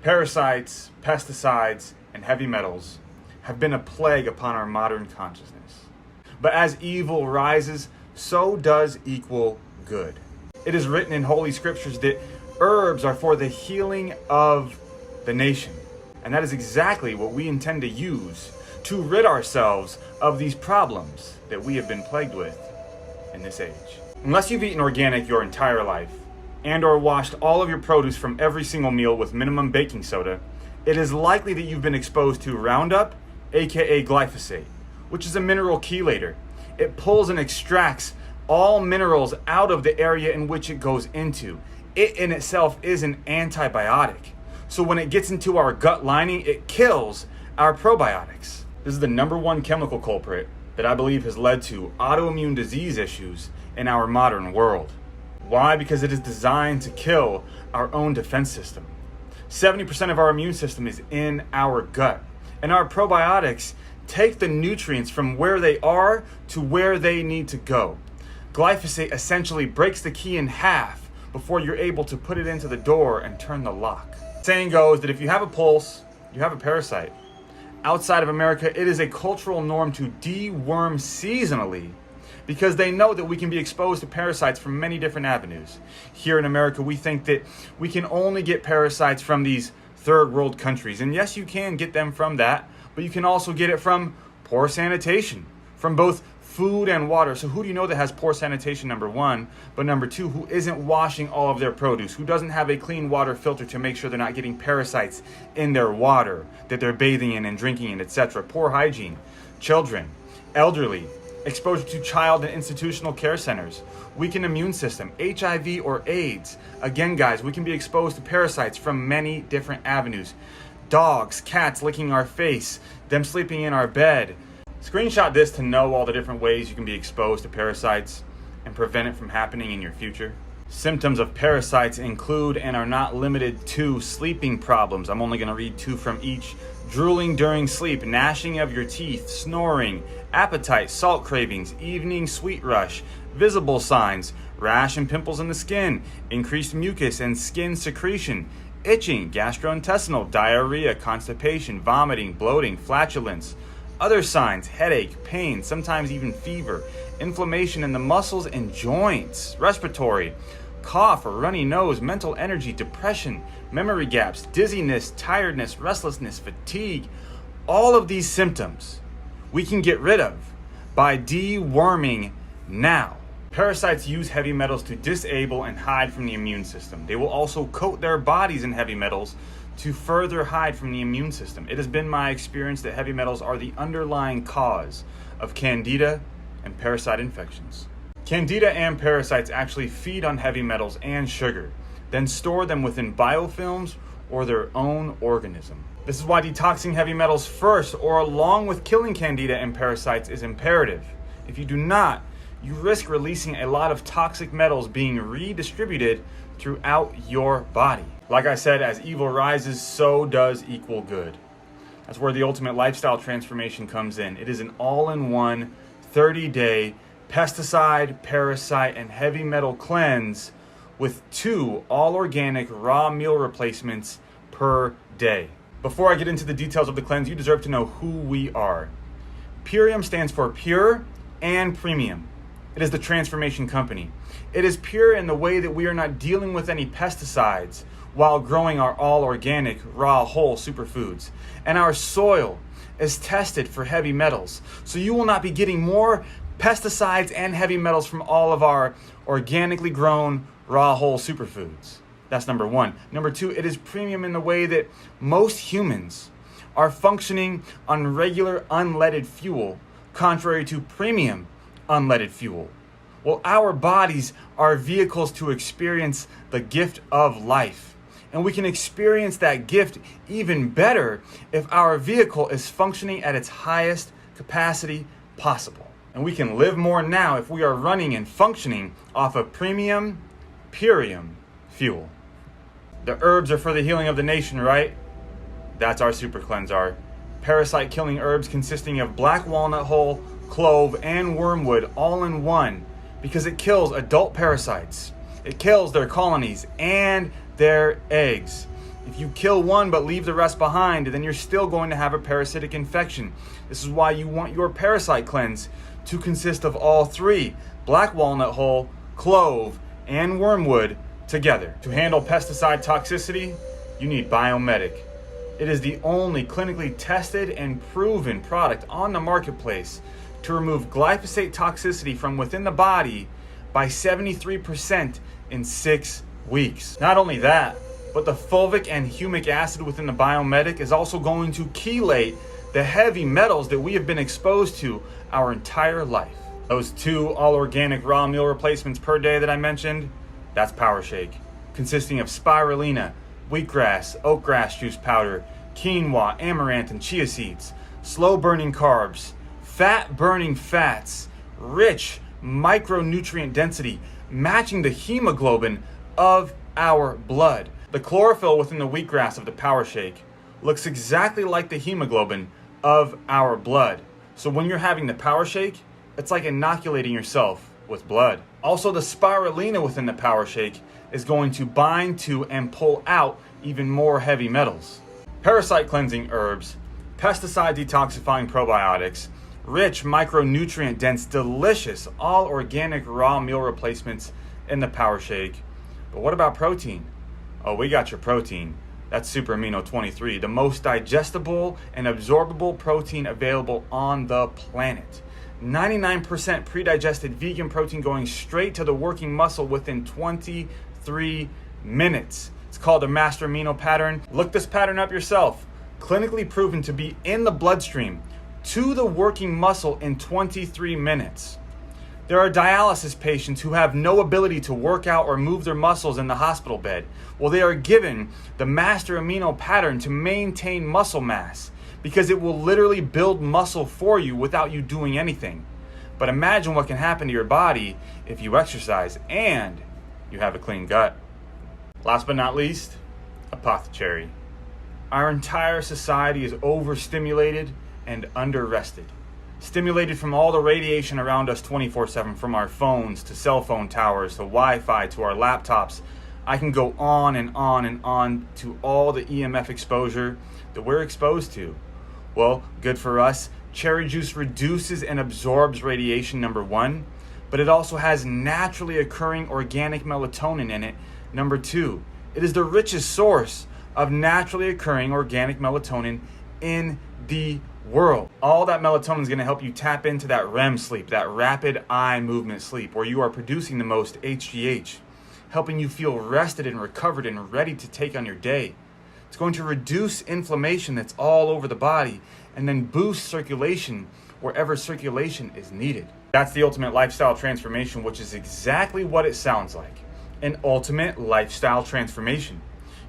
Parasites, pesticides, and heavy metals have been a plague upon our modern consciousness. But as evil rises, so does equal good. It is written in Holy Scriptures that herbs are for the healing of the nation. And that is exactly what we intend to use to rid ourselves of these problems that we have been plagued with in this age. Unless you've eaten organic your entire life, and or washed all of your produce from every single meal with minimum baking soda, it is likely that you've been exposed to Roundup, aka glyphosate, which is a mineral chelator. It pulls and extracts all minerals out of the area in which it goes into. It in itself is an antibiotic. So when it gets into our gut lining, it kills our probiotics. This is the #1 chemical culprit that I believe has led to autoimmune disease issues in our modern world. Why? Because it is designed to kill our own defense system. 70% of our immune system is in our gut. And our probiotics take the nutrients from where they are to where they need to go. Glyphosate essentially breaks the key in half before you're able to put it into the door and turn the lock. Saying goes that if you have a pulse, you have a parasite. Outside of America, it is a cultural norm to deworm seasonally, because they know that we can be exposed to parasites from many different avenues. Here in America, we think that we can only get parasites from these third world countries. And yes, you can get them from that, but you can also get it from poor sanitation, from both food and water. So who do you know that has poor sanitation, #1, but #2, who isn't washing all of their produce, who doesn't have a clean water filter to make sure they're not getting parasites in their water that they're bathing in and drinking in, etc. Poor hygiene, children, elderly, exposure to child and institutional care centers, weakened immune system, HIV or AIDS. Again, guys, we can be exposed to parasites from many different avenues. Dogs, cats licking our face, them sleeping in our bed. Screenshot this to know all the different ways you can be exposed to parasites and prevent it from happening in your future. Symptoms of parasites include and are not limited to sleeping problems. I'm only going to read 2 from each. Drooling during sleep, gnashing of your teeth, snoring, appetite, salt cravings, evening sweet rush, visible signs, rash and pimples in the skin, increased mucus and skin secretion, itching, gastrointestinal, diarrhea, constipation, vomiting, bloating, flatulence. Other signs, headache, pain, sometimes even fever, inflammation in the muscles and joints, respiratory, cough or runny nose, mental energy, depression, memory gaps, dizziness, tiredness, restlessness, fatigue. All of these symptoms we can get rid of by deworming now. Parasites use heavy metals to disable and hide from the immune system. They will also coat their bodies in heavy metals to further hide from the immune system. It has been my experience that heavy metals are the underlying cause of candida and parasite infections. Candida and parasites actually feed on heavy metals and sugar, then store them within biofilms or their own organism. This is why detoxing heavy metals first or along with killing candida and parasites is imperative. If you do not, you risk releasing a lot of toxic metals being redistributed throughout your body. Like I said, as evil rises, so does equal good. That's where the ultimate lifestyle transformation comes in. It is an all-in-one 30-day pesticide, parasite, and heavy metal cleanse with 2 all-organic raw meal replacements per day. Before I get into the details of the cleanse, you deserve to know who we are. Purium stands for pure and premium. It is the transformation company. It is pure in the way that we are not dealing with any pesticides while growing our all-organic, raw, whole superfoods. And our soil is tested for heavy metals. So you will not be getting more pesticides and heavy metals from all of our organically grown, raw, whole superfoods. That's #1. #2, it is premium in the way that most humans are functioning on regular unleaded fuel, contrary to premium unleaded fuel. Well, our bodies are vehicles to experience the gift of life. And we can experience that gift even better if our vehicle is functioning at its highest capacity possible. And we can live more now if we are running and functioning off of premium Purium fuel. The herbs are for the healing of the nation, right? That's our super cleanser. Parasite killing herbs consisting of black walnut hull, clove, and wormwood all in one, because it kills adult parasites. It kills their colonies and their eggs. If you kill one but leave the rest behind, then you're still going to have a parasitic infection. This is why you want your parasite cleanse to consist of all three: black walnut hull, clove, and wormwood together. To handle pesticide toxicity, you need Biomedic. It is the only clinically tested and proven product on the marketplace to remove glyphosate toxicity from within the body by 73% in 6 weeks. Not only that, but the fulvic and humic acid within the Biomedic is also going to chelate the heavy metals that we have been exposed to our entire life. Those 2 all-organic raw meal replacements per day that I mentioned, that's Power Shake, consisting of spirulina, wheatgrass, oatgrass juice powder, quinoa, amaranth, and chia seeds, slow-burning carbs, fat-burning fats, rich micronutrient density, matching the hemoglobin of our blood. The chlorophyll within the wheatgrass of the Power Shake looks exactly like the hemoglobin of our blood. So when you're having the Power Shake, it's like inoculating yourself with blood. Also, the spirulina within the Power Shake is going to bind to and pull out even more heavy metals. Parasite cleansing herbs, pesticide detoxifying probiotics, rich micronutrient dense, delicious, all organic raw meal replacements in the Power Shake. But what about protein? Oh, we got your protein. That's Super Amino 23, the most digestible and absorbable protein available on the planet. 99% pre-digested vegan protein going straight to the working muscle within 23 minutes. It's called a master amino pattern. Look this pattern up yourself. Clinically proven to be in the bloodstream to the working muscle in 23 minutes. There are dialysis patients who have no ability to work out or move their muscles in the hospital bed. Well, they are given the master amino pattern to maintain muscle mass because it will literally build muscle for you without you doing anything. But imagine what can happen to your body if you exercise and you have a clean gut. Last but not least, Apothecary. Our entire society is overstimulated and under-rested. Stimulated from all the radiation around us 24/7, from our phones to cell phone towers to Wi-Fi to our laptops. I can go on and on and on to all the EMF exposure that we're exposed to. Well, good for us. Cherry juice reduces and absorbs radiation, number one, but it also has naturally occurring organic melatonin in it, number two. It is the richest source of naturally occurring organic melatonin in the world. All that melatonin is going to help you tap into that REM sleep, that rapid eye movement sleep, where you are producing the most HGH, helping you feel rested and recovered and ready to take on your day. It's going to reduce inflammation that's all over the body and then boost circulation wherever circulation is needed. That's the ultimate lifestyle transformation, which is exactly what it sounds like. An ultimate lifestyle transformation.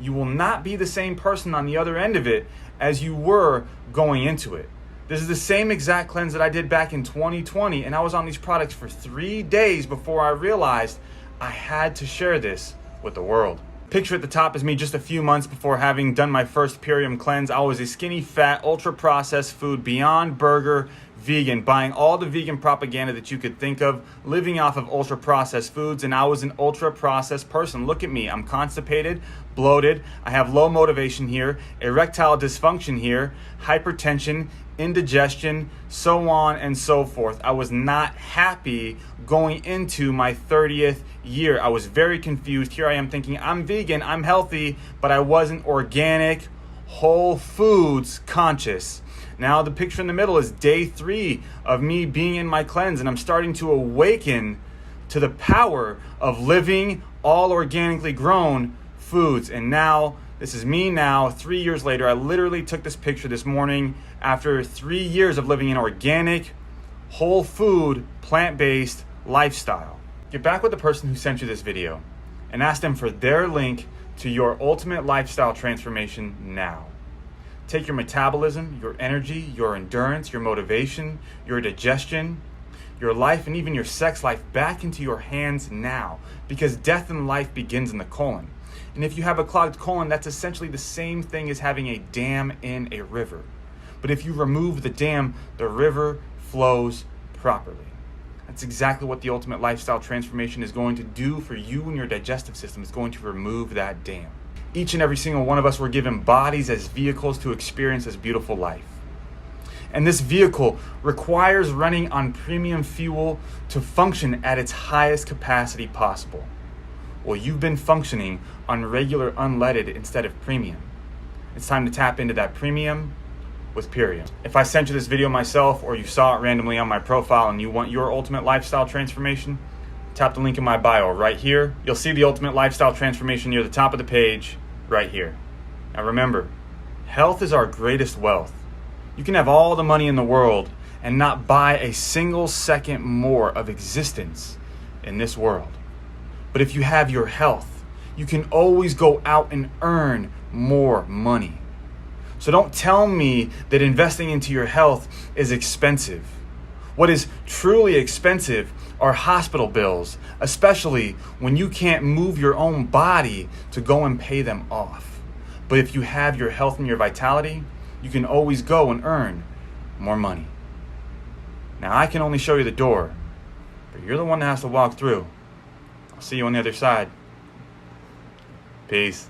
You will not be the same person on the other end of it as you were going into it. This is the same exact cleanse that I did back in 2020, and I was on these products for 3 days before I realized I had to share this with the world. Picture at the top is me just a few months before having done my first Purium cleanse. I was a skinny, fat, ultra-processed food, Beyond Burger vegan, buying all the vegan propaganda that you could think of, living off of ultra-processed foods, and I was an ultra-processed person. Look at me. I'm constipated, bloated, I have low motivation here, erectile dysfunction here, hypertension, indigestion, so on and so forth. I was not happy going into my 30th year. I was very confused. Here I am thinking I'm vegan, I'm healthy, but I wasn't organic, whole foods conscious. Now the picture in the middle is day 3 of me being in my cleanse, and I'm starting to awaken to the power of living all organically grown foods. And now, this is me now, 3 years later. I literally took this picture this morning after 3 years of living an organic, whole food, plant-based lifestyle. Get back with the person who sent you this video and ask them for their link to your ultimate lifestyle transformation now. Take your metabolism, your energy, your endurance, your motivation, your digestion, your life, and even your sex life back into your hands now, because death in life begins in the colon. And if you have a clogged colon, that's essentially the same thing as having a dam in a river. But if you remove the dam, the river flows properly. That's exactly what the ultimate lifestyle transformation is going to do for you and your digestive system. It's going to remove that dam. each and every single one of us were given bodies as vehicles to experience this beautiful life. And this vehicle requires running on premium fuel to function at its highest capacity possible. Well, you've been functioning on regular unleaded instead of premium. It's time to tap into that premium with Purium. If I sent you this video myself, or you saw it randomly on my profile and you want your ultimate lifestyle transformation, tap the link in my bio right here. You'll see the ultimate lifestyle transformation near the top of the page right here. Now remember, health is our greatest wealth. You can have all the money in the world and not buy a single second more of existence in this world. But if you have your health, you can always go out and earn more money. So don't tell me that investing into your health is expensive. What is truly expensive are hospital bills, especially when you can't move your own body to go and pay them off. But if you have your health and your vitality, you can always go and earn more money. Now, I can only show you the door, but you're the one that has to walk through. I'll see you on the other side. Peace.